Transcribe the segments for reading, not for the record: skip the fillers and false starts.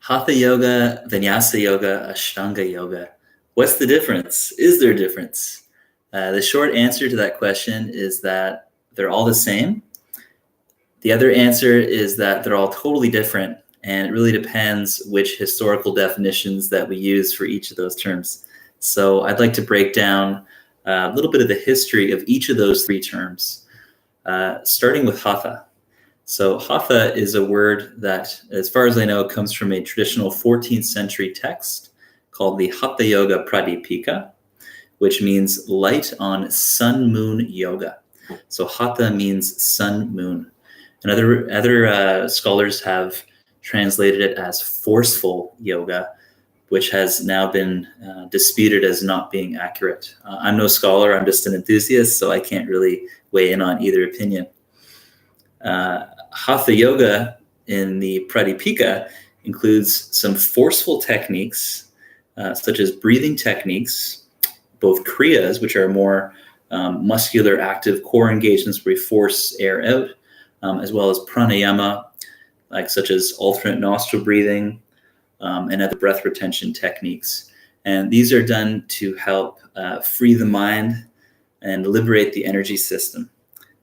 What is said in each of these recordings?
Hatha Yoga, Vinyasa Yoga, Ashtanga Yoga. What's the difference? Is there a difference? The short answer to that question is that they're all the same. The other answer is that they're all totally different, and it really depends which historical definitions that we use for each of those terms. So I'd like to break down a little bit of the history of each of those three terms, starting with Hatha. So Hatha is a word that, as far as I know, comes from a traditional 14th century text called the Hatha Yoga Pradipika, which means light on sun-moon yoga. So Hatha means sun-moon. And other scholars have translated it as forceful yoga, which has now been disputed as not being accurate. I'm no scholar, I'm just an enthusiast, so I can't really weigh in on either opinion. Hatha Yoga in the Pradipika includes some forceful techniques, such as breathing techniques, both kriyas, which are more muscular, active core engagements where we force air out, as well as pranayama, such as alternate nostril breathing, and other breath retention techniques. And these are done to help free the mind and liberate the energy system.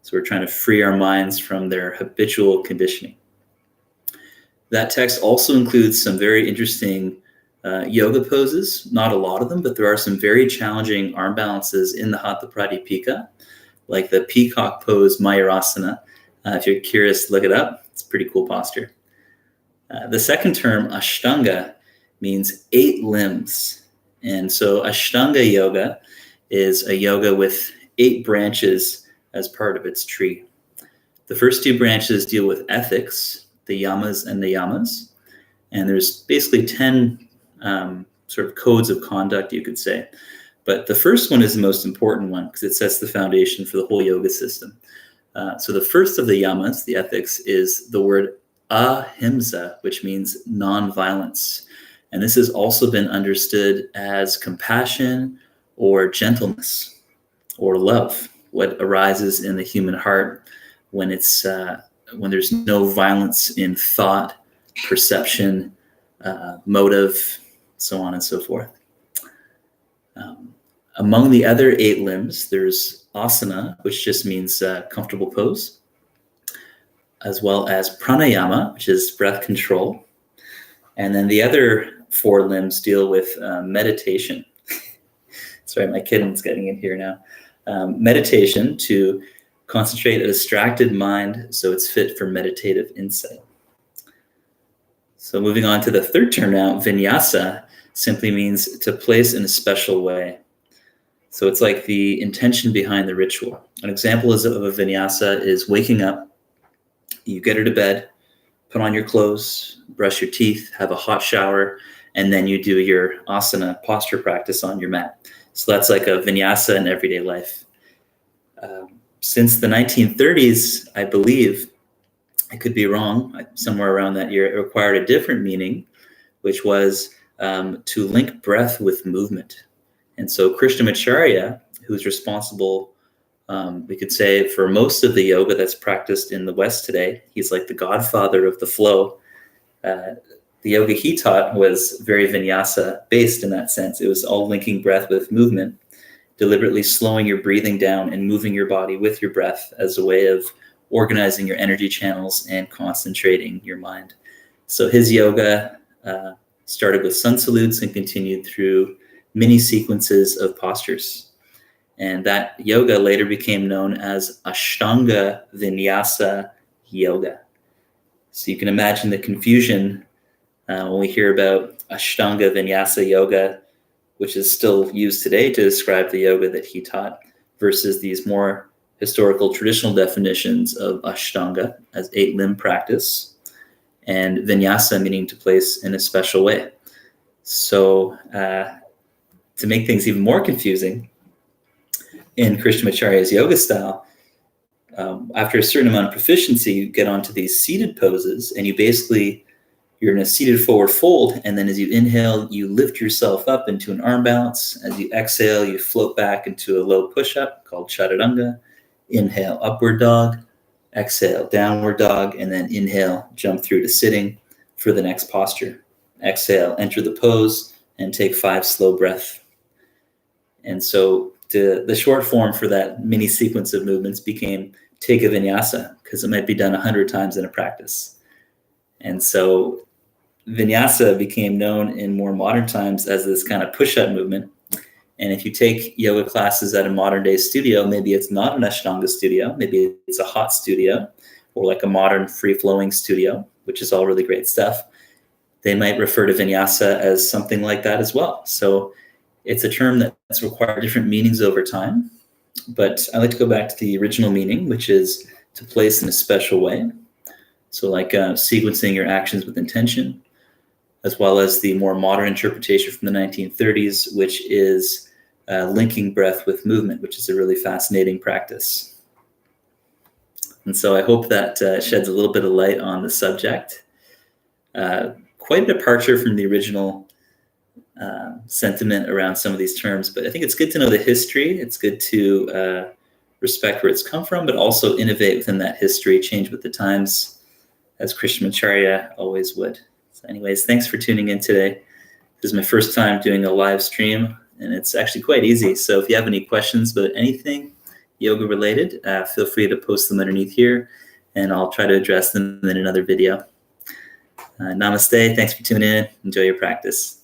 So we're trying to free our minds from their habitual conditioning. That text also includes some very interesting yoga poses, not a lot of them, but there are some very challenging arm balances in the Hatha Pradipika, like the peacock pose Mayurasana. If you're curious, look it up. It's a pretty cool posture. The second term, Ashtanga, means 8 limbs. And so Ashtanga Yoga is a yoga with 8 branches as part of its tree. The first 2 branches deal with ethics, the yamas and niyamas. And there's basically 10 sort of codes of conduct, you could say. But the first one is the most important one because it sets the foundation for the whole yoga system. So the first of the yamas, the ethics, is the word ahimsa, which means non-violence. And this has also been understood as compassion or gentleness or love, what arises in the human heart when there's no violence in thought, perception, motive, so on and so forth. Among the other 8 limbs, there's asana, which just means comfortable pose, as well as pranayama, which is breath control. And then the other 4 limbs deal with meditation. Sorry, my kitten's getting in here now. Meditation to concentrate a distracted mind so it's fit for meditative insight. So moving on to the third term now, vinyasa simply means to place in a special way. So it's like the intention behind the ritual. An example of a vinyasa is waking up, you get her to bed, put on your clothes, brush your teeth, have a hot shower, and then you do your asana posture practice on your mat. So that's like a vinyasa in everyday life. Since the 1930s, I believe, I could be wrong, somewhere around that year, it required a different meaning, which was to link breath with movement. And so Krishnamacharya, who's responsible, we could say, for most of the yoga that's practiced in the West today, he's like the godfather of the flow. The yoga he taught was very vinyasa based in that sense. It was all linking breath with movement, deliberately slowing your breathing down and moving your body with your breath as a way of organizing your energy channels and concentrating your mind. So his yoga started with sun salutes and continued through many sequences of postures. And that yoga later became known as Ashtanga Vinyasa Yoga. So you can imagine the confusion when we hear about Ashtanga Vinyasa Yoga, which is still used today to describe the yoga that he taught, versus these more historical traditional definitions of Ashtanga as 8-limb practice, and Vinyasa meaning to place in a special way. So to make things even more confusing, in Krishnamacharya's yoga style, after a certain amount of proficiency, you get onto these seated poses, and you're in a seated forward fold, and then as you inhale, you lift yourself up into an arm balance. As you exhale, you float back into a low push-up called chaturanga. Inhale, upward dog. Exhale, downward dog. And then inhale, jump through to sitting for the next posture. exhale, enter the pose, and take 5 slow breaths. And so the short form for that mini sequence of movements became take a vinyasa, because it might be done 100 times in a practice. And so vinyasa became known in more modern times as this kind of push-up movement. And if you take yoga classes at a modern day studio, maybe it's not an Ashtanga studio, maybe it's a hot studio, or like a modern free-flowing studio, which is all really great stuff. They might refer to vinyasa as something like that as well. So it's a term that's required different meanings over time. But I like to go back to the original meaning, which is to place in a special way. So like sequencing your actions with intention, as well as the more modern interpretation from the 1930s, which is linking breath with movement, which is a really fascinating practice. And so I hope that sheds a little bit of light on the subject. Quite a departure from the original sentiment around some of these terms, but I think it's good to know the history. It's good to respect where it's come from, but also innovate within that history, change with the times, as Krishnamacharya always would. So anyways, thanks for tuning in today. This is my first time doing a live stream, and it's actually quite easy. So if you have any questions about anything yoga related, feel free to post them underneath here, and I'll try to address them in another video. Namaste. Thanks for tuning in. Enjoy your practice.